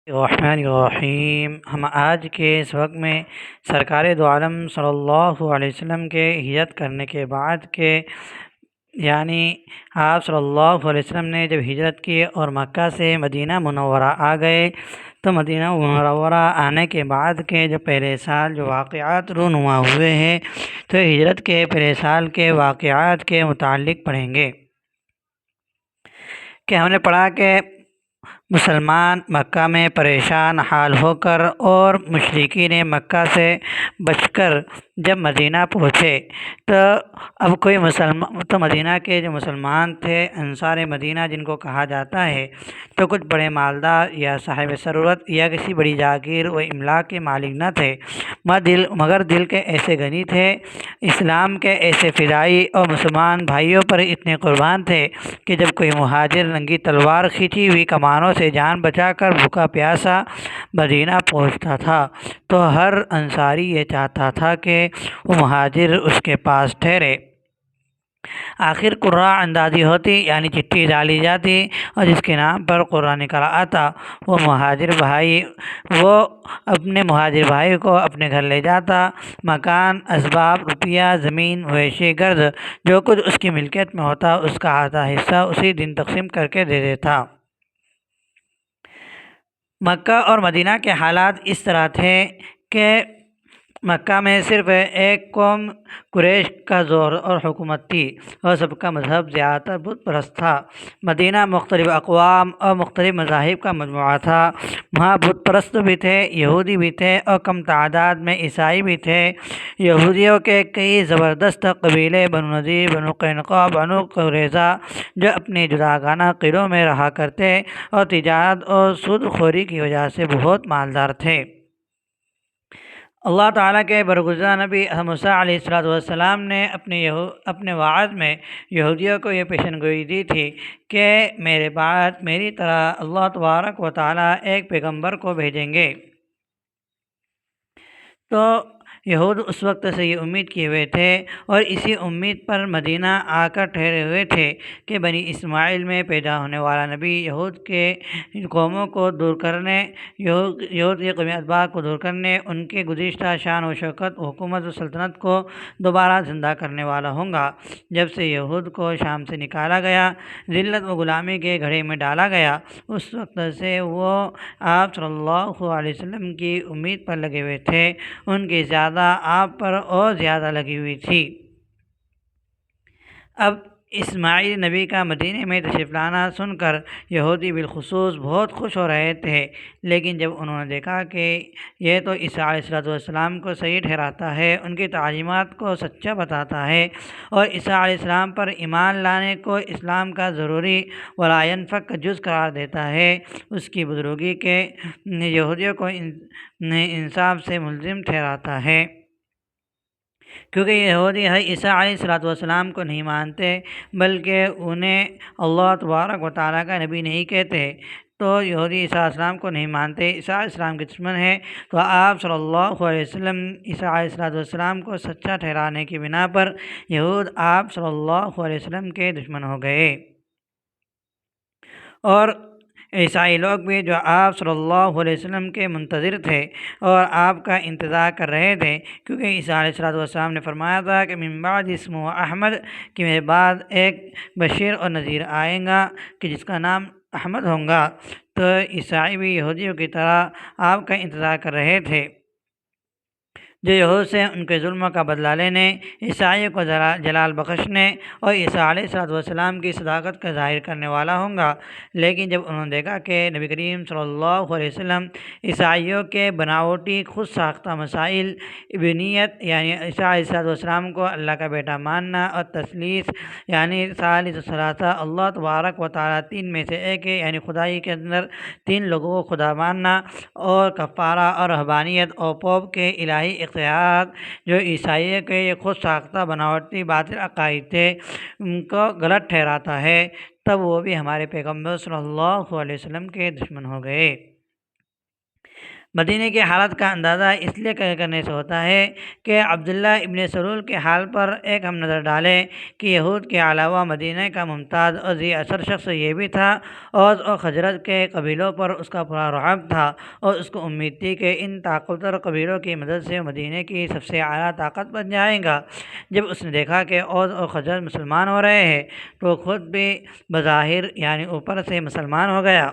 الرحمن الرحیم۔ ہم آج کے اس وقت میں سرکار دو عالم صلی اللہ علیہ وسلم کے ہجرت کرنے کے بعد کے آپ صلی اللہ علیہ وسلم نے جب ہجرت کی اور مکہ سے مدینہ منورہ آ گئے تو مدینہ منورہ آنے کے بعد کے جو پہلے سال جو واقعات رونما ہوئے ہیں تو ہجرت کے پہلے سال کے واقعات کے متعلق پڑھیں گے کہ ہم نے پڑھا کہ مسلمان مکہ میں پریشان حال ہو کر اور مشرکین مکہ سے بچ کر جب مدینہ پہنچے تو اب کوئی مدینہ کے جو مسلمان تھے انصار مدینہ جن کو کہا جاتا ہے تو کچھ بڑے مالدار یا صاحب ثروت یا کسی بڑی جاگیر و املاک کے مالک نہ تھے، مگر دل کے ایسے غنی تھے، اسلام کے ایسے فدائی اور مسلمان بھائیوں پر اتنے قربان تھے کہ جب کوئی مہاجر ننگی تلوار کھینچی ہوئی کمانوں سے جان بچا کر بھوکا پیاسا مدینہ پہنچتا تھا تو ہر انصاری یہ چاہتا تھا کہ وہ مہاجر اس کے پاس ٹھہرے۔ آخر قرہ اندازی ہوتی یعنی چٹھی ڈالی جاتی اور جس کے نام پر قرہ نکل آتا وہ اپنے مہاجر بھائی کو اپنے گھر لے جاتا، مکان، اسباب، روپیہ، زمین، مویشی گرد جو کچھ اس کی ملکیت میں ہوتا اس کا آدھا حصہ اسی دن تقسیم کر کے دے دیتا۔ مکہ اور مدینہ کے حالات اس طرح تھے کہ مکہ میں صرف ایک قوم قریش کا زور اور حکومت تھی اور سب کا مذہب زیادہ تر بت پرست تھا۔ مدینہ مختلف اقوام اور مختلف مذاہب کا مجموعہ تھا، وہاں بت پرست بھی تھے، یہودی بھی تھے اور کم تعداد میں عیسائی بھی تھے۔ یہودیوں کے کئی زبردست قبیلے بنو نذیر، بنو قینقاع، بنو قریظہ جو اپنے جداگانہ قلعوں میں رہا کرتے اور تجارت اور سود خوری کی وجہ سے بہت مالدار تھے۔ اللہ تعالیٰ کے برگزیدہ نبی موسیٰ علیہ السلام نے اپنے وعد میں یہودیوں کو یہ پیشن گوئی دی تھی کہ میرے بعد میری طرح اللہ تبارک و تعالیٰ ایک پیغمبر کو بھیجیں گے۔ تو یہود اس وقت سے یہ امید کیے ہوئے تھے اور اسی امید پر مدینہ آ کر ٹھہرے ہوئے تھے کہ بنی اسماعیل میں پیدا ہونے والا نبی یہود کے قوموں کو دور کرنے، یہود کے قومی ادبار کو دور کرنے، ان کے گزشتہ شان و شوکت، حکومت و سلطنت کو دوبارہ زندہ کرنے والا ہوں گا۔ جب سے یہود کو شام سے نکالا گیا، ذلت و غلامی کے گھڑے میں ڈالا گیا، اس وقت سے وہ آپ صلی اللہ علیہ وسلم کی امید پر لگے ہوئے تھے، ان کی زیادہ آپ پر اور زیادہ لگی ہوئی تھی۔ اب اسماعیل نبی کا مدینہ میں تشریف لانا سن کر یہودی بالخصوص بہت خوش ہو رہے تھے، لیکن جب انہوں نے دیکھا کہ یہ تو عیسیٰ علیہ السلام کو صحیح ٹھہراتا ہے، ان کی تعلیمات کو سچا بتاتا ہے اور عیسیٰ علیہ السلام پر ایمان لانے کو اسلام کا ضروری ولا ینفک جز قرار دیتا ہے، اس کی بزرگی کے یہودیوں کو انصاف سے ملزم ٹھہراتا ہے، کیونکہ یہودی عیسیٰ علیہ السلام کو نہیں مانتے بلکہ انہیں اللہ تبارک و تعالیٰ کا نبی نہیں کہتے۔ تو یہودی عیسیٰ علیہ السلام کو نہیں مانتے، عیسیٰ علیہ السلام کے دشمن ہیں، تو آپ صلی اللہ علیہ وسلم عیسیٰ علیہ السلام کو سچا ٹھہرانے کی بنا پر یہود آپ صلی اللہ علیہ وسلم کے دشمن ہو گئے، اور عیسائی لوگ بھی جو آپ صلی اللہ علیہ وسلم کے منتظر تھے اور آپ کا انتظار کر رہے تھے، کیونکہ عیسیٰ علیہ السلام نے فرمایا تھا کہ من بعد اسمہ احمد، کہ میرے بعد ایک بشیر اور نذیر آئیں گا کہ جس کا نام احمد ہوں گا۔ تو عیسائی بھی یہودیوں کی طرح آپ کا انتظار کر رہے تھے جو یہود سے ان کے ظلم کا بدلہ لینے، عیسائیوں کو جلال بخشنے اور عیسیٰ علیہ السلام کی صداقت کا ظاہر کرنے والا ہوں گا۔ لیکن جب انہوں نے دیکھا کہ نبی کریم صلی اللہ علیہ وسلم عیسائیوں کے بناوٹی خود ساختہ مسائل ابنیت یعنی عیسیٰ علیہ السلام کو اللہ کا بیٹا ماننا اور تثلیث یعنی ثالث ثلاثہ اللہ تبارک و تعالیٰ تین میں سے ایک ہے یعنی خدائی کے اندر تین لوگوں کو خدا ماننا، اور کفارہ اور رہبانیت اور پوپ کے الہی اختیارات جو عیسائیوں کے یہ خود ساختہ بناوٹی باطل عقائد تھے ان کو غلط ٹھہراتا ہے، تب وہ بھی ہمارے پیغمبر صلی اللہ علیہ وسلم کے دشمن ہو گئے۔ مدینہ کی حالت کا اندازہ اس لیے کرنے سے ہوتا ہے کہ عبداللہ ابن سلول کے حال پر ایک ہم نظر ڈالیں کہ یہود کے علاوہ مدینہ کا ممتاز اور ذی اثر شخص یہ بھی تھا، اوس اور خزرج کے قبیلوں پر اس کا پورا رعب تھا، اور اس کو امید تھی کہ ان طاقتور قبیلوں کی مدد سے مدینہ کی سب سے اعلیٰ طاقت بن جائے گا۔ جب اس نے دیکھا کہ اوس اور خزرج مسلمان ہو رہے ہیں تو وہ خود بھی بظاہر یعنی اوپر سے مسلمان ہو گیا،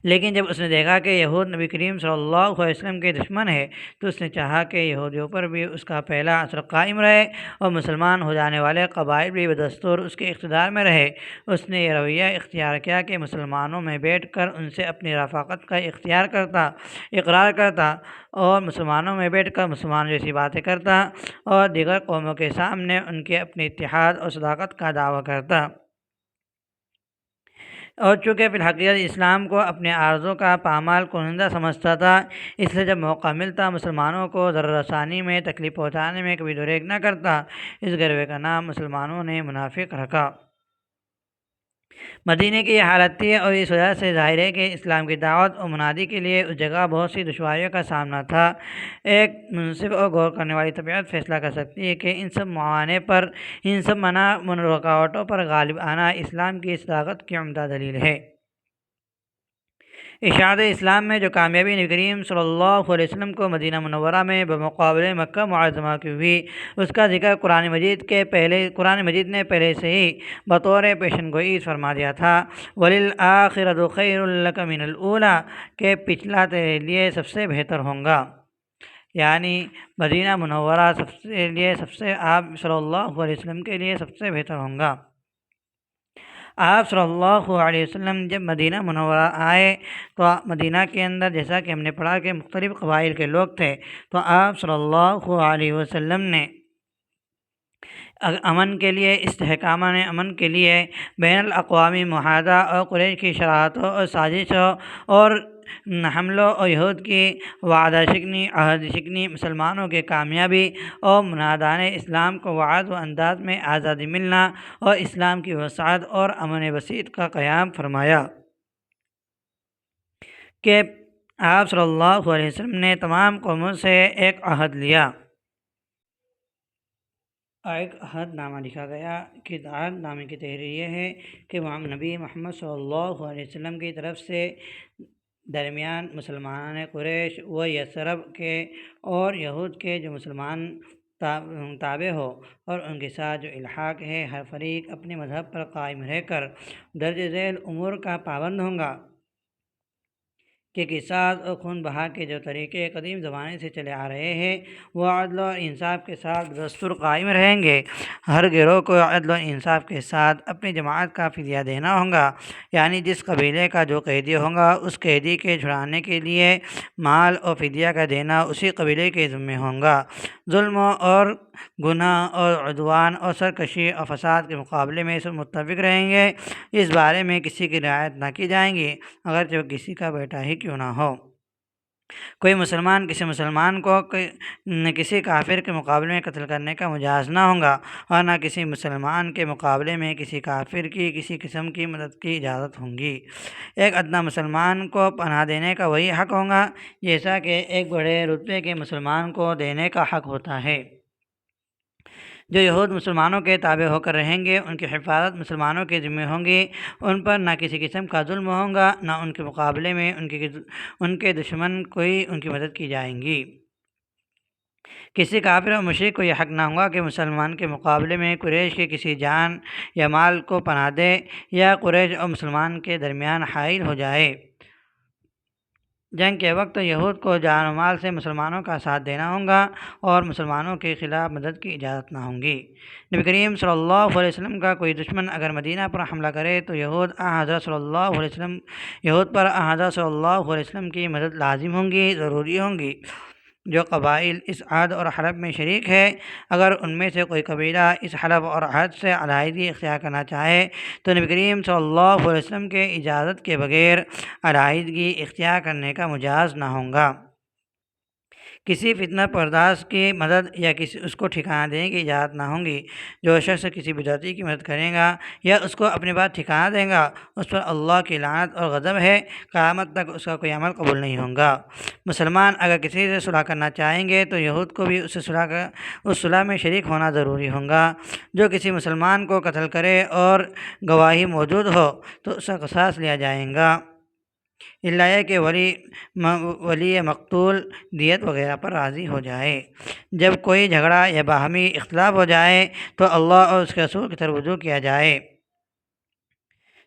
لیکن جب اس نے دیکھا کہ یہود نبی کریم صلی اللہ علیہ وسلم کے دشمن ہے تو اس نے چاہا کہ یہودیوں پر بھی اس کا پہلا اثر قائم رہے اور مسلمان ہو جانے والے قبائل بھی بدستور اس کے اقتدار میں رہے۔ اس نے یہ رویہ اختیار کیا کہ مسلمانوں میں بیٹھ کر ان سے اپنی رفاقت کا اقرار کرتا اور مسلمانوں میں بیٹھ کر مسلمان جیسی باتیں کرتا اور دیگر قوموں کے سامنے ان کے اپنے اتحاد اور صداقت کا دعویٰ کرتا۔ اور چونکہ فی الحقیقت اسلام کو اپنے آرزوں کا پامال کنندہ سمجھتا تھا، اس لیے جب موقع ملتا مسلمانوں کو ضرر رسانی میں تکلیف پہنچانے میں کبھی دریغ نہ کرتا۔ اس گروہ کا نام مسلمانوں نے منافق رکھا۔ مدینہ کی یہ حالت تھی اور اس وجہ سے ظاہر ہے کہ اسلام کی دعوت اور منادی کے لیے اس جگہ بہت سی دشواریوں کا سامنا تھا۔ ایک منصف اور غور کرنے والی طبیعت فیصلہ کر سکتی ہے کہ ان سب معانے پر، ان سب منع رکاوٹوں پر غالب آنا اسلام کی صداقت کی عمدہ دلیل ہے۔ اشاعت اسلام میں جو کامیابی نبی کریم صلی اللہ علیہ وسلم کو مدینہ منورہ میں بمقابلے مکہ معظمہ کی ہوئی، اس کا ذکر قرآن مجید نے پہلے سے ہی بطور پیشن گوئی فرما دیا تھا۔ وَلِلْآخِرَةُ خَيْرٌ لَكَ مِنَ الْأُولَىٰ، کہ پچھلا تیرے لیے سب سے بہتر ہوگا، یعنی مدینہ منورہ سب سے آپ صلی اللہ علیہ وسلم کے لیے سب سے بہتر ہوگا۔ آپ صلی اللہ علیہ وسلم جب مدینہ منورہ آئے تو مدینہ کے اندر جیسا کہ ہم نے پڑھا کہ مختلف قبائل کے لوگ تھے، تو آپ صلی اللہ علیہ وسلم نے امن کے لیے، استحکام امن کے لیے بین الاقوامی معاہدہ اور قریش کی شرارتوں اور سازشوں اور حملوں اور یہود کی وعدہ شکنی، عہد شکنی، مسلمانوں کی کامیابی اور منادان اسلام کو وعد و انداز میں آزادی ملنا اور اسلام کی وسعت اور امن وسیط کا قیام فرمایا کہ آپ صلی اللہ علیہ وسلم نے تمام قوموں سے ایک عہد لیا، ایک عہد نامہ لکھا گیا کہ عہد نامے کی تحریر یہ ہے کہ نبی محمد صلی اللہ علیہ وسلم کی طرف سے درمیان مسلمان قریش و یثرب کے اور یہود کے جو مسلمان تابع ہو اور ان کے ساتھ جو الحاق ہے، ہر فریق اپنے مذہب پر قائم رہ کر درج ذیل امور کا پابند ہوگا کہ قصاص اور خون بہا کے جو طریقے قدیم زمانے سے چلے آ رہے ہیں وہ عدل و انصاف کے ساتھ دستور قائم رہیں گے۔ ہر گروہ کو عدل و انصاف کے ساتھ اپنی جماعت کا فدیہ دینا ہوگا، یعنی جس قبیلے کا جو قیدی ہوگا اس قیدی کے چھڑانے کے لیے مال اور فدیہ کا دینا اسی قبیلے کے ذمہ ہوگا۔ ظلم اور گناہ اور عدوان اور سرکشی اور فساد کے مقابلے میں سب متفق رہیں گے، اس بارے میں کسی کی رعایت نہ کی جائیں گی، اگرچہ وہ کسی کا بیٹا ہی کیوں نہ ہو۔ کوئی مسلمان کسی مسلمان کو کسی کافر کے مقابلے میں قتل کرنے کا مجاز نہ ہوگا، اور نہ کسی مسلمان کے مقابلے میں کسی کافر کی کسی قسم کی مدد کی اجازت ہوگی۔ ایک ادنیٰ مسلمان کو پناہ دینے کا وہی حق ہوگا جیسا کہ ایک بڑے رتبے کے مسلمان کو دینے کا حق ہوتا ہے۔ جو یہود مسلمانوں کے تابع ہو کر رہیں گے ان کی حفاظت مسلمانوں کے ذمہ ہوں گی، ان پر نہ کسی قسم کا ظلم ہوگا، نہ ان کے مقابلے میں ان کے دشمن کوئی ان کی مدد کی جائیں گی۔ کسی کافر اور مشرک کو یہ حق نہ ہوگا کہ مسلمان کے مقابلے میں قریش کے کسی جان یا مال کو پناہ دے یا قریش اور مسلمان کے درمیان حائل ہو جائے۔ جنگ کے وقت یہود کو جان و مال سے مسلمانوں کا ساتھ دینا ہوگا اور مسلمانوں کے خلاف مدد کی اجازت نہ ہوگی۔ نبی کریم صلی اللہ علیہ وسلم کا کوئی دشمن اگر مدینہ پر حملہ کرے تو یہود پر حضرت صلی اللہ علیہ وسلم کی مدد لازم ہوگی، ضروری ہوگی۔ جو قبائل اس عہد اور حلف میں شریک ہے، اگر ان میں سے کوئی قبیلہ اس حلف اور عہد سے علیحدگی اختیار کرنا چاہے تو نبی کریم صلی اللہ علیہ وسلم کے اجازت کے بغیر علیحدگی اختیار کرنے کا مجاز نہ ہوگا۔ کسی فتنہ پرداز کی مدد یا اس کو ٹھکانہ دینے کی اجازت نہ ہوں گی۔ جو شخص کسی بدعتی کی مدد کرے گا یا اس کو اپنی بات ٹھکانہ دے گا، اس پر اللہ کی لعنت اور غضب ہے، قیامت تک اس کا کوئی عمل قبول نہیں ہوگا۔ مسلمان اگر کسی سے صلح کرنا چاہیں گے تو یہود کو بھی اس صلح میں شریک ہونا ضروری ہوگا۔ جو کسی مسلمان کو قتل کرے اور گواہی موجود ہو تو اس کا قصاص لیا جائے گا، الا یہ کہ ولی مقتول دیت وغیرہ پر راضی ہو جائے۔ جب کوئی جھگڑا یا باہمی اختلاف ہو جائے تو اللہ اور اس کے رسول کی طرف رجوع کیا جائے۔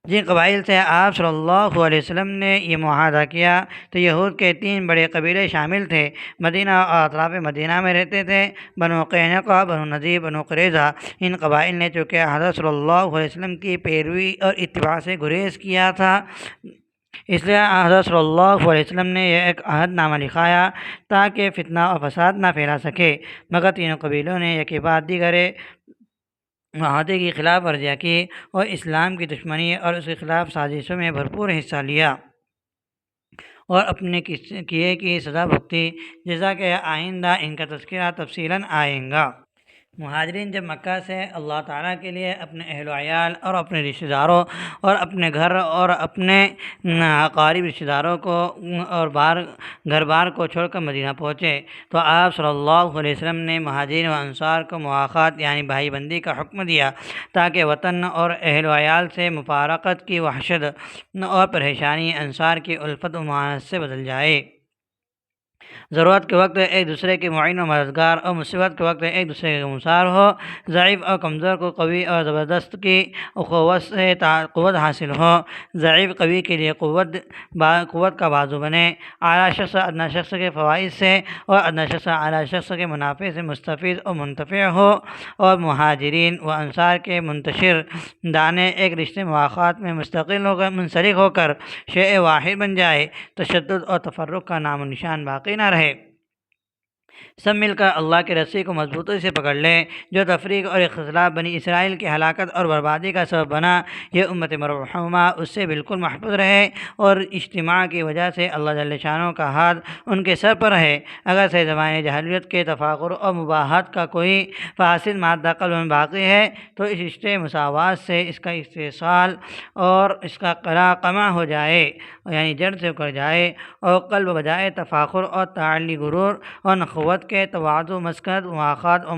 جن قبائل سے آپ صلی اللہ علیہ وسلم نے یہ معاہدہ کیا تو یہود کے 3 بڑے قبیلے شامل تھے۔ مدینہ اور اطراف مدینہ میں رہتے تھے بنو قینقاع، بنو نذیر، بنو قریظہ۔ ان قبائل نے چونکہ حضرت صلی اللہ علیہ وسلم کی پیروی اور اتباع سے گریز کیا تھا، اس لیے حضرت صلی اللہ علیہ وسلم نے یہ ایک عہد نامہ لکھایا تاکہ فتنہ اور فساد نہ پھیلا سکے، مگر تینوں قبیلوں نے یکے بعد دیگرے معاہدے کی خلاف ورزیاں کی اور اسلام کی دشمنی اور اس کے خلاف سازشوں میں بھرپور حصہ لیا اور اپنے کیے کی سزا بھگتی، جیسا کہ آئندہ ان کا تذکرہ تفصیلاً آئے گا۔ مہاجرین جب مکہ سے اللہ تعالیٰ کے لیے اپنے اہل و عیال اور اپنے رشتہ داروں اور اپنے گھر اور اپنے اقارب رشتہ داروں کو اور گھر بار کو چھوڑ کر مدینہ پہنچے تو آپ صلی اللہ علیہ وسلم نے مہاجرین و انصار کو مواخات یعنی بھائی بندی کا حکم دیا تاکہ وطن اور اہل و عیال سے مفارقت کی وحشت اور پریشانی انصار کی الفت و معانت سے بدل جائے۔ ضرورت کے وقت ایک دوسرے کے معین و مددگار اور مصیبت کے وقت ایک دوسرے کے مسار ہو، ضعیف اور کمزور کو قوی اور زبردست کی قوت سے قوت حاصل ہو، ضعیف قوی کے لیے قوت کا بازو بنے، اعلیٰ شخص ادنیٰ شخص کے فوائد سے اور ادنیٰ شخص اعلیٰ شخص کے منافع سے مستفید اور منتفع ہو، اور مہاجرین و انصار کے منتشر دانے ایک رشتے مواخات میں مستقل ہو کر منسلک ہو کر شیء واحد بن جائے، تشدد اور تفرق کا نام و نشان باقی نہ رہے۔ سب مل کر اللہ کی رسی کو مضبوطی سے پکڑ لیں۔ جو تفریق اور اختلاف بنی اسرائیل کی ہلاکت اور بربادی کا سبب بنا، یہ امت مرحومہ اس سے بالکل محفوظ رہے اور اجتماع کی وجہ سے اللہ جل شانہ کا ہاتھ ان کے سر پر رہے۔ اگر سے زمانے جاہلیت کے تفاخر اور مباحثت کا کوئی فاسد مادہ قلب میں باقی ہے تو اس رشتے مساوات سے اس کا استحصال اور اس کا قمع ہو جائے، یعنی جڑ سے اکھڑ جائے، اور قلب بجائے تفاخر اور تعالی غرور اور نخوت کے تواضع، مسکنت، مواخات اور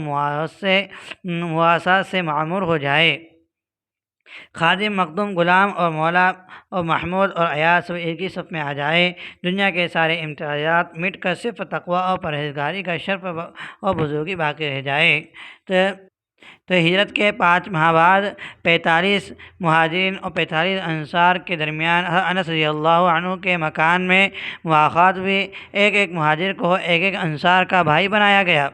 مواسات سے معمور ہو جائے۔ خادم، مخدوم، غلام اور مولا اور محمود اور عیاذ سب ایک ہی صف میں آ جائے۔ دنیا کے سارے امتیازات مٹ کر صرف تقویٰ اور پرہیزگاری کا شرف اور بزرگی باقی رہ جائے۔ تو ہجرت کے 5 ماہ بعد 45 مہاجرین اور 45 انصار کے درمیان انس رضی اللہ عنہ کے مکان میں مواخات ہوئی۔ ایک مہاجر کو ایک انصار کا بھائی بنایا گیا۔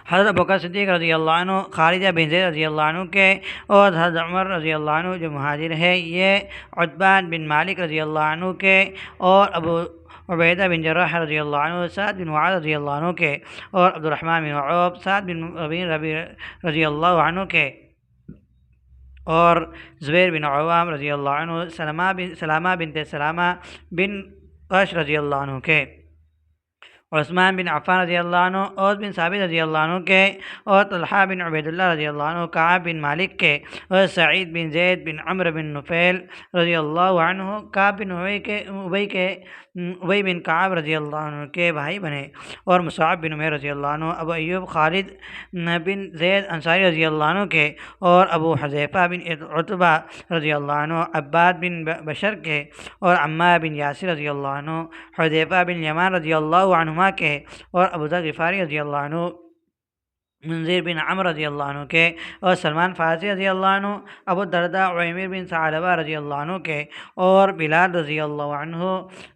حضرت ابوبکر صدیق رضی اللہ عنہ، خارجہ بن زید رضی اللہ عنہ کے اور حضرت عمر رضی اللہ عنہ جو مہاجر ہے، یہ عتبان بن مالک رضی اللہ عنہ کے اور ابو عبیدہ بن جراح رضی اللہ عنہ، سعد بن معاذ رضی اللہ عنہ کے اور عبد الرحمن بن عوف، سعد بن ربیع رضی اللہ عنہ کے اور زبیر بن عوام رضی اللہ عنہ، سلامہ بنت سلامہ بن قش رضی اللہ عنہ کے، عثمان بن عفان رضی اللہ عنہ، اوس بن ثابت رضی اللہ عنہ کے اور طلحہ بن عبید اللہ رضی اللہ عنہ، کعب بن مالک کے اور سعید بن زید بن عمرو بن نفیل رضی اللہ عنہ، کعب بن ابی بن کعب رضی اللہ عنہ کے بھائی بنے، اور مصعب بن عمیر رضی اللہ عنہ، ابو ایوب خالد بن زید انصاری رضی اللہ عنہ کے اور ابو حذیفہ بن عتبہ رضی اللہ عنہ، عباد بن بشر کے اور عمار بن یاسر رضی اللہ عنہ، حذیفہ بن یمان رضی اللہ عنہما کے اور ابو ذر غفاری رضی اللہ عنہ، منذر بن عمرو رضی اللہ عنہ کے اور سلمان فارسی رضی اللہ عنہ، ابو الدرداء عویمر بن ثعلبہ رضی اللہ عنہ کے اور بلال رضی اللہ عنہ،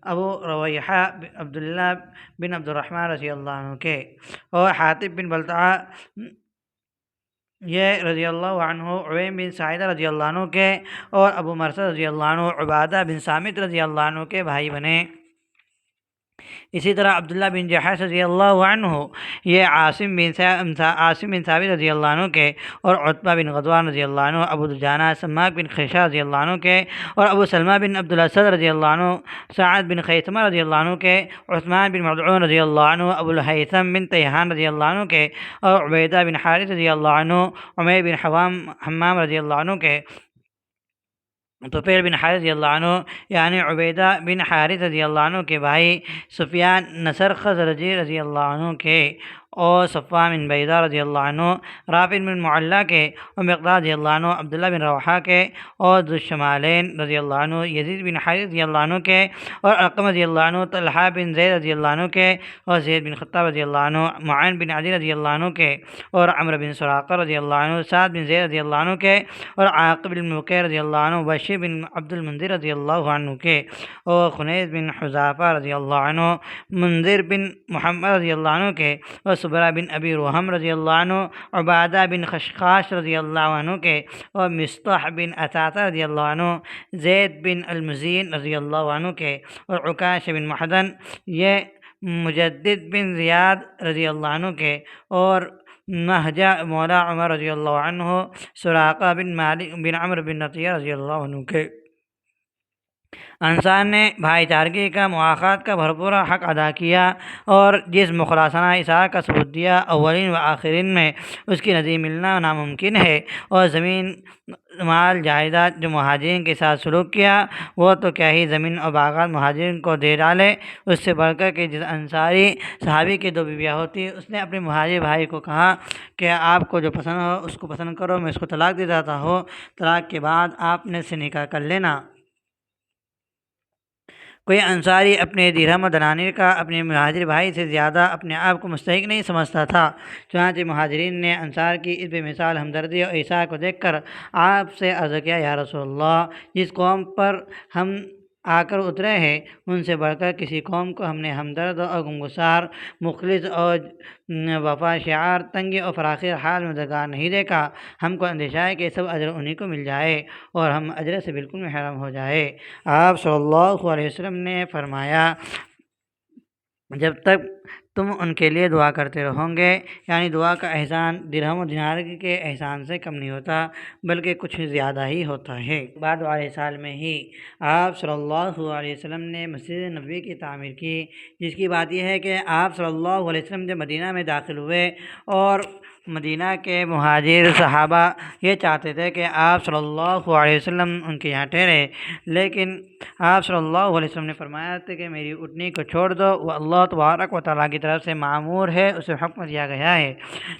ابو رویحہ عبداللہ بن عبد الرحمن رضی اللہ عنہ کے اور حاطب بن بلتعہ یہ رضی اللہ عنہ، عویم بن سعیدہ رضی اللہ عنہ کے اور ابو مرثد رضی اللہ عنہ، عبادہ بن صامت رضی اللہ عنہ کے بھائی بنے۔ اسی طرح عبداللہ بن جحش رضی اللہ عنہ یہ عاصم بن ثابت رضی اللہ عنہ کے، اور عتبہ بن غزوان رضی اللہ عنہ، ابو دجانہ سماک بن خیشہ رضی اللہ عنہ کے، اور ابو سلمہ بن عبد الاسد رضی اللہ عنہ، سعد بن خیثمہ رضی اللہ عنہ کے، عثمان بن مظعون رضی اللہ عنہ، ابو الہیثم بن تیہان رضی اللہ عنہ کے، اور عبیدہ بن حارث رضی اللہ عنہ، عمیر بن حمام رضی اللہ عنہ کے، طفیل بن حارث رضی اللہ عنہ یعنی عبیدہ بن حارث رضی اللہ عنہ کے بھائی، سفیان نصر خزرجی رضی اللہ عنہ کے، اور صفوان بن بیضہ رضی اللہ عنہ، رافع بن معلہ کے، اور مقداد رضی اللہ عنہ، عبداللہ بن رواحہ کے، اور ذو الشمالین رضی اللہ عنہ، یزید بن حارث رضی اللہ عنہ کے، اور ارقم رضی اللہ عنہ، طلحہ بن زید رضی اللہ عنہ کے، اور زید بن خطاب رضی اللہ عنہ، معین بن عدی رضی اللہ عنہ کے، اور عمرو بن سراقہ رضی اللہ عنہ، سعد بن زید رضی اللہ عنہ کے، اور عاقب بن مکیر رضی اللہ عنہ، بشیر بن عبد المنذر رضی اللہ عنہ کے، اور خنیس بن حذافہ رضی اللہ عنہ، منذر بن محمد رضی اللہ عنہ کے، اور صبرہ بن ابی روحم رضی اللہ عنہ، عبادہ بن خشخاش رضی اللہ عنہ کے، اور مصطح بن اثاثہ رضی اللہ عنہ، زید بن المزین رضی اللہ عنہ کے، اور عکاش بن محدن، یہ مجدد بن زیاد رضی اللہ عنہ کے، اور مہجہ مولا عمر رضی اللہ عنہ، سراقہ بن مالک بن عمرو بن نطیہ رضی اللہ عنہ کے۔ انصار نے بھائی چارگی کا، مواخات کا بھرپور حق ادا کیا، اور جس مخلصانہ اثار کا ثبوت دیا، اولین و آخرین میں اس کی نظیر ملنا ناممکن ہے، اور زمین، مال، جائیداد جو مہاجرین کے ساتھ سلوک کیا، وہ تو کیا ہی زمین اور باغات مہاجرین کو دے ڈالے۔ اس سے بڑھ کر کہ جس انصاری صحابی کی 2 بیویاں ہوتی، اس نے اپنے مہاجر بھائی کو کہا کہ آپ کو جو پسند ہو اس کو پسند کرو، میں اس کو طلاق دے دیتا ہوں، طلاق کے بعد آپ نے اس سے نکاح کر لینا۔ کوئی انصاری اپنے درہم و دنانیر کا اپنے مہاجر بھائی سے زیادہ اپنے آپ کو مستحق نہیں سمجھتا تھا، چنانچہ مہاجرین نے انصار کی اس بے مثال ہمدردی اور ایثار کو دیکھ کر آپ سے عرض کیا، یا رسول اللہ، جس قوم پر ہم آ کر اترے ہیں ان سے بڑھ کر کسی قوم کو ہم نے ہمدرد اور غمگسار، مخلص اور وفا شعار، تنگی اور فراخی حال میں مددگار نہیں دیکھا۔ ہم کو اندیشہ ہے کہ سب اجر انہی کو مل جائے اور ہم اجر سے بالکل محروم ہو جائے۔ آپ صلی اللہ علیہ وسلم نے فرمایا، جب تک تم ان کے لیے دعا کرتے رہو گے، یعنی دعا کا احسان درہم و دینار کے احسان سے کم نہیں ہوتا بلکہ کچھ زیادہ ہی ہوتا ہے۔ بعد والے سال میں ہی آپ صلی اللہ علیہ وسلم نے مسجد نبوی کی تعمیر کی، جس کی بات یہ ہے کہ آپ صلی اللہ علیہ وسلم جب مدینہ میں داخل ہوئے، اور مدینہ کے مہاجر صحابہ یہ چاہتے تھے کہ آپ صلی اللہ علیہ وسلم ان کے یہاں ٹھہرے، لیکن آپ صلی اللہ علیہ وسلم نے فرمایا تھا کہ میری اٹھنی کو چھوڑ دو، وہ اللہ تبارک و تعالیٰ کی طرف سے معمور ہے، اسے حکم دیا گیا ہے۔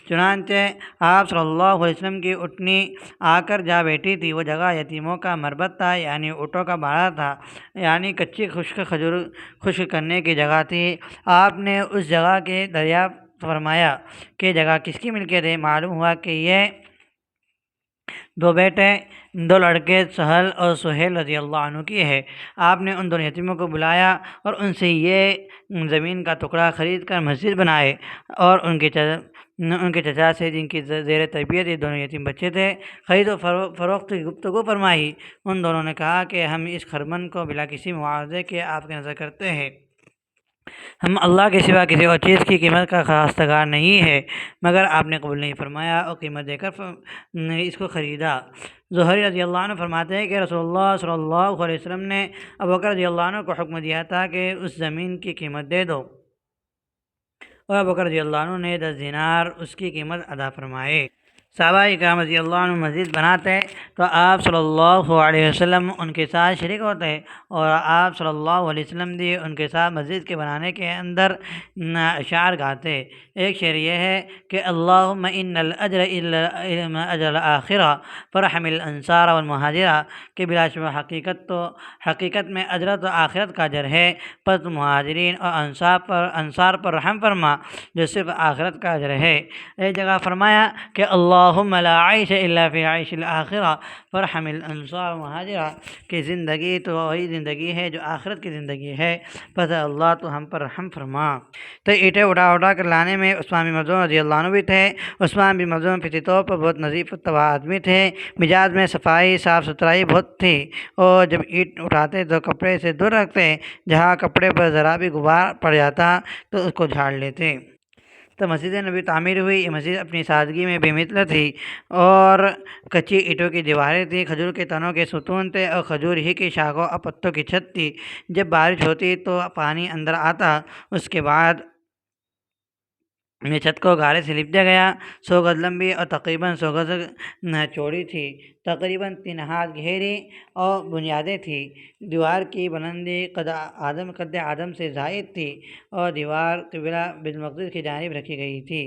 چنانچہ آپ صلی اللہ علیہ وسلم کی اٹھنی آ کر جا بیٹھی تھی، وہ جگہ یتیموں کا مربت تھا، یعنی اونٹوں کا باڑہ تھا، یعنی کچی خشک کھجور خشک کرنے کی جگہ تھی۔ آپ نے اس جگہ کے دریافت فرمایا کہ جگہ کس کی ملکیت ہے؟ معلوم ہوا کہ یہ 2 بیٹے، 2 لڑکے سہل اور سہیل رضی اللہ عنہ کی ہے۔ آپ نے ان دونوں یتیموں کو بلایا اور ان سے یہ زمین کا ٹکڑا خرید کر مسجد بنائے، اور ان کے چچا سے جن کی زیر تربیت یہ دونوں یتیم بچے تھے، خرید و فروخت کی گفتگو فرمائی۔ ان دونوں نے کہا کہ ہم اس خرمن کو بلا کسی معاوضے کے آپ کی نظر کرتے ہیں، ہم اللہ کے سوا کسی اور چیز کی قیمت کا خواستگار نہیں ہے، مگر آپ نے قبول نہیں فرمایا اور قیمت دے کر اس کو خریدا۔ زہری رضی اللہ عنہ فرماتے ہیں کہ رسول اللہ صلی اللہ علیہ وسلم نے ابوبکر رضی اللہ عنہ کو حکم دیا تھا کہ اس زمین کی قیمت دے دو، اور ابوبکر رضی اللہ عنہ نے 10 دینار اس کی قیمت ادا فرمائے۔ صحابہ اکرام رضی اللہ عنہ مسجد بناتے تو آپ صلی اللہ علیہ وسلم ان کے ساتھ شریک ہوتے، اور آپ صلی اللہ علیہ وسلم بھی ان کے ساتھ مسجد کے بنانے کے اندر اشعار گاتے۔ ایک شعر یہ ہے کہ اللہم ان الاجر الا اجر الآخرہ فرحم الانصار والمہاجرہ، کہ بلا شبہ حقیقت میں اجرت و آخرت کا اجر ہے، پس مہاجرین اور انصار پر رحم فرما جو صرف آخرت کا اجر ہے۔ ایک جگہ فرمایا کہ اللہ اللہم لا عیش الا فی عیش الآخرہ فرحم الانصار مہاجرہ، کہ زندگی تو وہی زندگی ہے جو آخرت کی زندگی ہے، بس اللہ تو ہم پر رحم فرما۔ تو اینٹیں اٹھا کر لانے میں عثمان بن مظعون رضی اللہ عنہ بھی تھے۔ عثمان بن مظعون فطری طور پر بہت نظیف الطبع آدمی تھے، مزاج میں صفائی صاف ستھرائی بہت تھی، اور جب اینٹ اٹھاتے تو کپڑے سے دور رکھتے، جہاں کپڑے پر ذرا بھی غبار پڑ جاتا تو اس کو جھاڑ لیتے۔ تو مسجد نبی تعمیر ہوئی۔ یہ مسجد اپنی سادگی میں بے مثل تھی، اور کچی اینٹوں کی دیواریں تھیں، کھجور کے تنوں کے ستون تھے، اور کھجور ہی کی شاخوں اور پتوں کی چھت تھی۔ جب بارش ہوتی تو پانی اندر آتا، اس کے بعد میں چھت کو گارے سے لپ دیا گیا۔ 100 گز لمبی اور تقریباً 100 گز چوڑی تھی، تقریباً 3 ہاتھ گہری، اور بنیادیں تھیں۔ دیوار کی بلندی قد آدم سے زائد تھی، اور دیوار قبلہ بیت المقدس کی جانب رکھی گئی تھی۔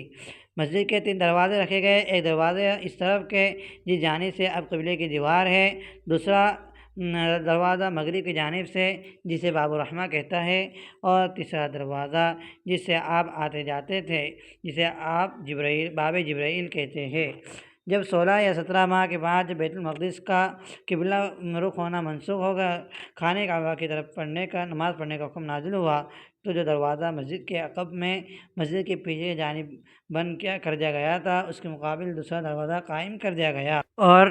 مسجد کے 3 دروازے رکھے گئے، ایک دروازہ اس طرف کے جس جانب سے اب قبلے کی دیوار ہے، دوسرا دروازہ مغرب کی جانب سے جسے باب الرحمہ کہتا ہے، اور تیسرا دروازہ جس سے آپ آتے جاتے تھے جسے آپ باب جبرائیل کہتے ہیں۔ جب 16 یا 17 ماہ کے بعد جب بیت المقدس کا قبلہ رخ ہونا منسوخ ہوگا، خانہ کعبہ کی طرف نماز پڑھنے کا حکم نازل ہوا، تو جو دروازہ مسجد کے عقب میں مسجد کے پیچھے جانب بند کر دیا گیا تھا، اس کے مقابل دوسرا دروازہ قائم کر دیا گیا۔ اور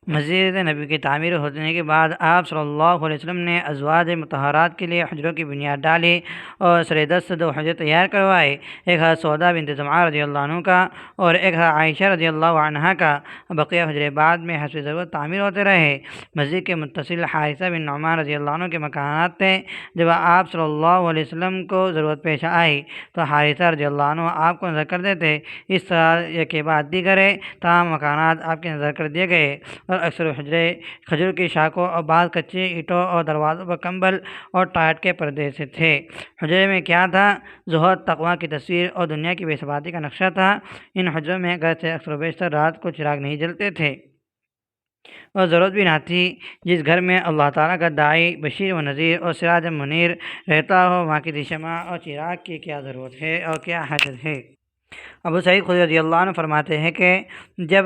مسجد نبی کی تعمیر ہونے کے بعد آپ صلی اللہ علیہ وسلم نے ازواج مطہرات کے لیے حجروں کی بنیاد ڈالی، اور سر دست 2 حجر تیار کروائے، ایک ہے سودا بنت زمعہ رضی اللہ عنہ کا، اور ایک ہے عائشہ رضی اللہ عنہا کا۔ بقیہ حجرے بعد میں حسب ضرورت تعمیر ہوتے رہے۔ مسجد کے متصل حارثہ بن نعمان رضی اللہ عنہ کے مکانات تھے۔ جب آپ صلی اللہ علیہ وسلم کو ضرورت پیش آئی تو حارثہ رضی اللہ عنہ آپ کو نظر کر دیتے، اس طرح کے بعد دیگر تمام مکانات آپ کے نظر کر دیے گئے، اور اکثر حجرے کھجور کی شاخوں اور بعض کچی اینٹوں اور دروازوں پر کمبل اور ٹاٹ کے پردے سے تھے۔ حجرے میں کیا تھا؟ زہد، تقویٰ کی تصویر اور دنیا کی بے ثباتی کا نقشہ تھا۔ ان حجروں میں گھر سے اکثر و بیشتر رات کو چراغ نہیں جلتے تھے، اور ضرورت بھی نہ تھی۔ جس گھر میں اللہ تعالیٰ کا داعی بشیر و نذیر اور سراج منیر رہتا ہو، وہاں کسی شمع اور چراغ کی کیا ضرورت ہے اور کیا حاجت ہے۔ ابو سعید خدری رضی اللہ عنہ فرماتے ہیں کہ جب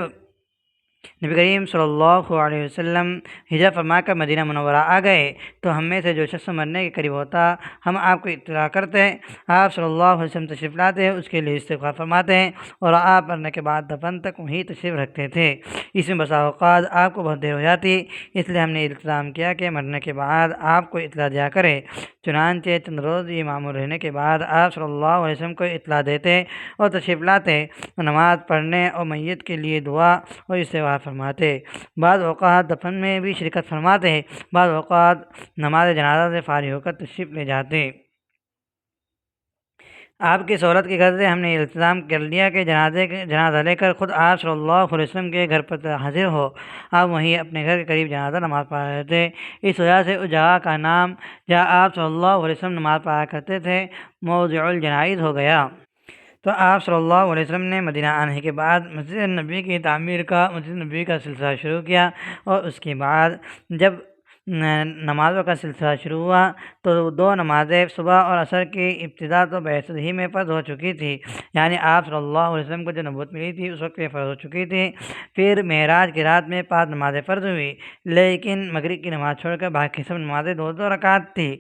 نبی کریم صلی اللہ علیہ وسلم ہجرت فرما کر مدینہ منورہ آ گئے تو ہم میں سے جو شخص مرنے کے قریب ہوتا، ہم آپ کو اطلاع کرتے، آپ صلی اللہ علیہ وسلم تشریف لاتے، اس کے لیے استغفار فرماتے، اور آپ مرنے کے بعد دفن تک وہیں تشریف رکھتے تھے۔ اس میں بسا اوقات آپ کو بہت دیر ہو جاتی، اس لیے ہم نے التزام کیا کہ مرنے کے بعد آپ کو اطلاع دیا کرے۔ چنانچہ چند روز یہ معمول رہنے کے بعد آپ صلی اللہ علیہ وسلم کو اطلاع دیتے اور تشریف لاتے، اور نماز پڑھنے اور میت کے لیے دعا اور استغفار فرماتے۔ بعض اوقات دفن میں بھی شرکت فرماتے، بعض اوقات نماز جنازہ سے فارغ ہو کر تشریف لے جاتے۔ آپ کی سہولت کی غرض سے ہم نے التزام کر لیا کہ جنازہ لے کر خود آپ صلی اللہ علیہ وسلم کے گھر پر حاضر ہو۔ آپ وہیں اپنے گھر کے قریب جنازہ نماز پڑھا رہے تھے۔ اس وجہ سے اس جگہ کا نام جہاں آپ صلی اللہ علیہ وسلم نماز پڑھا کرتے تھے موضع الجنائز ہو گیا۔ تو آپ صلی اللہ علیہ وسلم نے مدینہ آنے کے بعد مسجد نبی کی تعمیر کا سلسلہ شروع کیا، اور اس کے بعد جب نمازوں کا سلسلہ شروع ہوا تو 2 نمازیں صبح اور عصر کی ابتدا تو بعثت ہی میں فرض ہو چکی تھی، یعنی آپ صلی اللہ علیہ وسلم کو جو نبوت ملی تھی اس وقت یہ فرض ہو چکی تھی۔ پھر معراج کی رات میں 5 نمازیں فرض ہوئی، لیکن مغرب کی نماز چھوڑ کر باقی سب نمازیں 2 رکعت تھی۔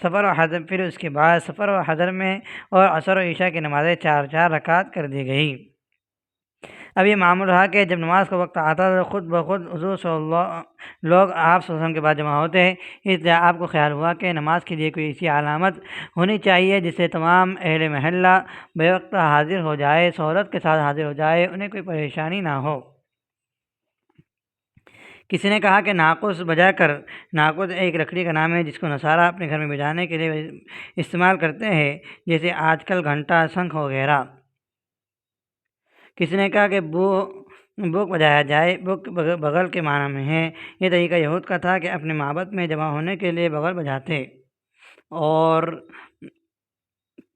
سفر و حضر پھر اس کے بعد سفر و حضر میں اور عصر و عشاء کی نمازیں 4 رکعت کر دی گئی۔ اب یہ معمول رہا کہ جب نماز کا وقت آتا تو خود بخود حضور صلی اللہ لوگ آپ صلی اللہ علیہ وسلم کے بعد جمع ہوتے ہیں۔ اس لیے آپ کو خیال ہوا کہ نماز کے لیے کوئی ایسی علامت ہونی چاہیے جس سے تمام اہل محلہ بے وقت حاضر ہو جائے، سہولت کے ساتھ حاضر ہو جائے، انہیں کوئی پریشانی نہ ہو۔ کسی نے کہا کہ ناقوس بجا کر، ناقوس ایک لکڑی کا نام ہے جس کو نصارہ اپنے گھر میں بجانے کے لیے استعمال کرتے ہیں، جیسے آج کل گھنٹہ، شنکھ وغیرہ۔ کسی نے کہا کہ بوک بجایا جائے، بوک بغل کے معنی میں ہے۔ یہ طریقہ یہود کا تھا کہ اپنے معبد میں جمع ہونے کے لیے بغل بجاتے، اور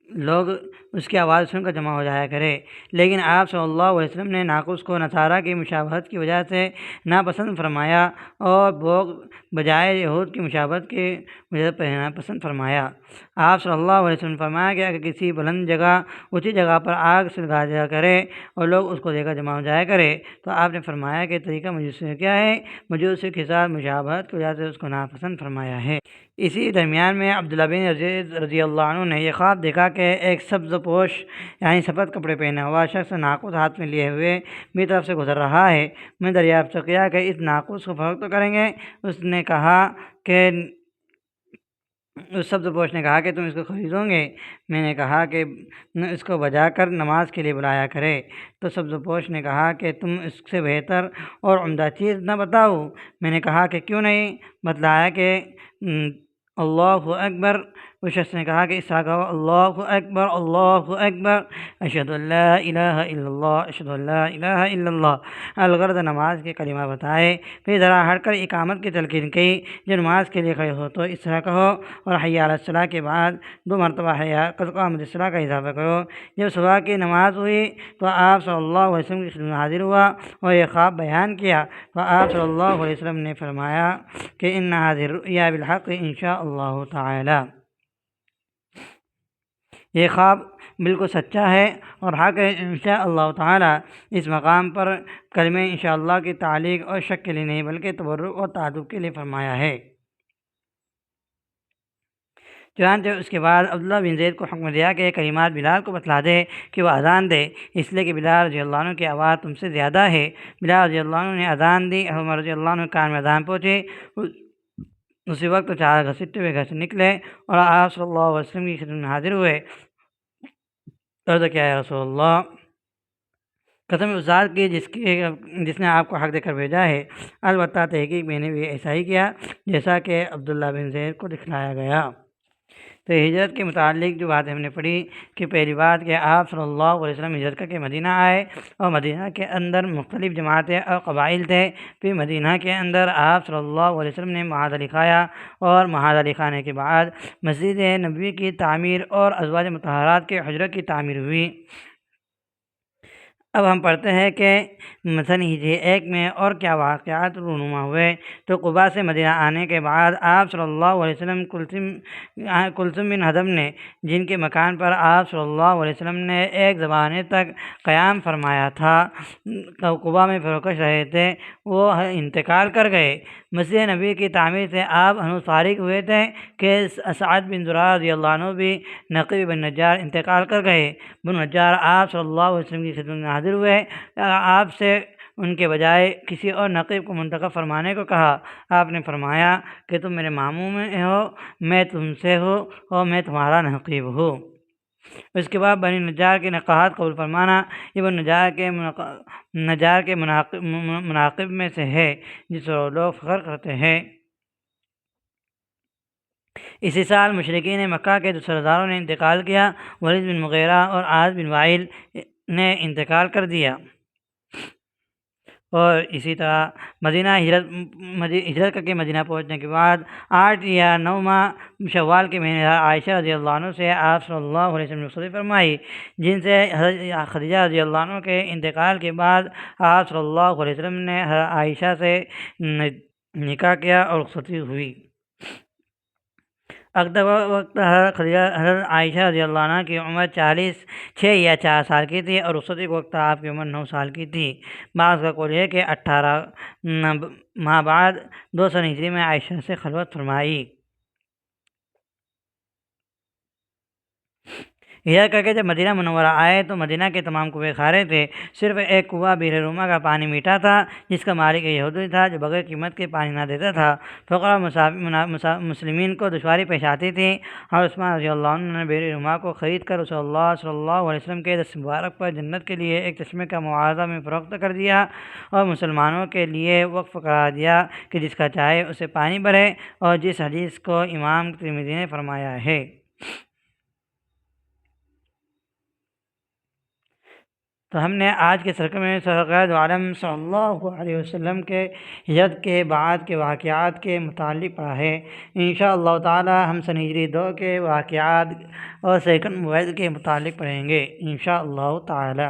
لوگ اس کی آواز سن کر جمع ہو جایا کرے، لیکن آپ صلی اللہ علیہ وسلم نے ناقوس کو نصارہ کی مشابہت کی وجہ سے ناپسند فرمایا اور بوق بجائے یہود کی مشابہت کی وجہ سے ناپسند فرمایا۔ آپ صلی اللہ علیہ وسلم نے فرمایا کہ اگر کسی بلند جگہ اونچی جگہ پر آگ سلگا دیا کرے اور لوگ اس کو دیکھ کر جمع ہو جایا کرے تو آپ نے فرمایا کہ طریقہ مجوسی کیا ہے؟ مجوسی کے ساتھ مشابہت کی وجہ سے اس کو ناپسند فرمایا ہے۔ اسی درمیان میں عبداللہ بن یزید رضی اللہ عنہ نے یہ خواب دیکھا کہ ایک سبز پوش یعنی سفید کپڑے پہنا ہوا شخص ناقوس ہاتھ میں لیے ہوئے میری طرف سے گزر رہا ہے۔ میں دریافت کیا کہ اس ناقوس کو فروخت تو کریں گے؟ اس نے کہا کہ اس سبز پوش نے کہا کہ تم اس کو خریدو گے؟ میں نے کہا کہ اس کو بجا کر نماز کے لیے بلایا کرے۔ تو سبز پوش نے کہا کہ تم اس سے بہتر اور عمدہ چیز نہ بتاؤ؟ میں نے کہا کہ کیوں نہیں؟ بتلایا کہ اللہ اکبر۔ اس شخص نے کہا کہ اس طرح کہو، اللہ اکبر اللہ اکبر، اشہد ان لا الہ الا اللہ اشہد ان لا الہ الا اللہ۔ الغرض نماز کے کلمہ بتائے، پھر ذرا ہٹ کر اقامت کی تلقین کی۔ جو نماز کے لیے کھڑے ہو تو اس طرح کہو، اور حی علی الصلاۃ کے بعد 2 مرتبہ حی قد قامت الصلاۃ کا اضافہ کرو۔ جب صبح کی نماز ہوئی تو آپ صلی اللہ علیہ وسلم کی خدمت میں حاضر ہوا اور یہ خواب بیان کیا، تو آپ صلی اللہ علیہ وسلم نے فرمایا کہ ان هذه الرؤیا بالحق ان شاء اللہ تعالی۔ یہ خواب بالکل سچا ہے اور حق ہے انشاء اللہ تعالی۔ اس مقام پر کلمہ انشاءاللہ کی تعلیق اور شک کے لیے نہیں بلکہ تبرک اور تعجب کے لیے فرمایا ہے۔ چنانچہ اس کے بعد عبداللہ بن زید کو حکم دیا کہ یہ کلمات بلال کو بتلا دے کہ وہ اذان دے، اس لیے کہ بلال رضی اللہ عنہ کی آواز تم سے زیادہ ہے۔ بلال رضی اللہ عنہ نے اذان دی، عمر رضی اللہ عنہ کان میں اذان پہنچی۔ اسی وقت چار گھسیٹتے ہوئے گھر سے نکلے اور آپ صلی اللہ علیہ وسلم کی خدمت میں حاضر ہوئے۔ عرض کیا یا رسول اللہ، قسم اس ذات کی جس نے آپ کو حق دے کر بھیجا ہے، البتہ تحقیق میں نے بھی ایسا ہی کیا جیسا کہ عبداللہ بن زید کو دکھلایا گیا۔ تو ہجرت کے متعلق جو بات ہم نے پڑھی کہ پہلی بات کہ آپ صلی اللہ علیہ وسلم ہجرت کر کے مدینہ آئے اور مدینہ کے اندر مختلف جماعتیں اور قبائل تھے۔ پھر مدینہ کے اندر آپ صلی اللہ علیہ وسلم نے معاذ علی کھایا اور معاذ علی کھانے کے بعد مسجد نبوی کی تعمیر اور ازواج مطہرات کے حجرت کی تعمیر ہوئی۔ اب ہم پڑھتے ہیں کہ مثلا ہجری 1 میں اور کیا واقعات رونما ہوئے۔ تو قباء سے مدینہ آنے کے بعد آپ صلی اللہ علیہ وسلم کلثوم بن حضم نے، جن کے مکان پر آپ صلی اللہ علیہ وسلم نے ایک زمانے تک قیام فرمایا تھا، قباء میں فروکش رہے تھے، وہ انتقال کر گئے۔ مسجد نبی کی تعمیر سے آپ ہنوز فارغ ہوئے تھے کہ سعد بن زرارہ رضی اللہ عنہ بھی نقیب بن نجار انتقال کر گئے۔ بن نجار آپ صلی اللہ علیہ وسلم کی خدمت میں حاضر ہوئے۔ آپ سے ان کے بجائے کسی اور نقیب کو منتخب فرمانے کو کہا۔ آپ نے فرمایا کہ تم میرے ماموں میں ہو، میں تم سے ہوں اور میں تمہارا نقیب ہوں۔ اس کے بعد بنی نجار کے نقاہت قبول فرمانا، یہ بن نجار کے مناقب میں سے ہے جس پر لوگ فخر کرتے ہیں۔ اسی سال مشرکین مکہ کے 2 سرداروں نے انتقال کیا، ولید بن مغیرہ اور عاص بن وائل نے انتقال کر دیا۔ اور اسی طرح مدینہ ہجرت کر کے مدینہ پہنچنے کے بعد 8 یا 9 ماہ شوال کے مہینے عائشہ رضی اللہ عنہ سے آپ صلی اللہ علیہ وسلم نے رخصتی فرمائی، جن سے حضرت خدیجہ رضی اللہ عنہ کے انتقال کے بعد آپ صلی اللہ علیہ وسلم نے حضرت عائشہ سے نکاح کیا اور رخصتی ہوئی۔ وقت حضرت عائشہ رضی اللہ عنہ کی عمر 6 یا 4 سال کی تھی اور رخصتی کے وقت آپ کی عمر 9 سال کی تھی۔ بعض کا قول ہے کہ 18 ماہ بعد 2 سن ہجری میں عائشہ سے خلوت فرمائی۔ ہجرت کر کے جب مدینہ منورہ آئے تو مدینہ کے تمام کنویں کھارے تھے، صرف ایک کنواں بئر روما کا پانی میٹھا تھا جس کا مالک یہودی تھا جو بغیر قیمت کے پانی نہ دیتا تھا۔ فقراء مسلمین کو دشواری پیش آتی تھی اور عثمان رضی اللہ عنہ نے بئر روما کو خرید کر رسول اللہ صلی اللہ علیہ وسلم کے دست مبارک پر جنت کے لیے ایک چشمے کا معاوضہ میں فروخت کر دیا اور مسلمانوں کے لیے وقف قرار دیا کہ جس کا چاہے اسے پانی بھرے، اور جس حدیث کو امام ترمذی نے فرمایا ہے۔ تو ہم نے آج کے سرکم میں سرکار عالم صلی اللہ علیہ وسلم کے ہجرت کے بعد کے واقعات کے متعلق پڑھا ہے۔ انشاءاللہ تعالی ہم سن ہجری 2 کے واقعات اور سیکنڈ موبائل کے متعلق پڑھیں گے انشاءاللہ تعالی۔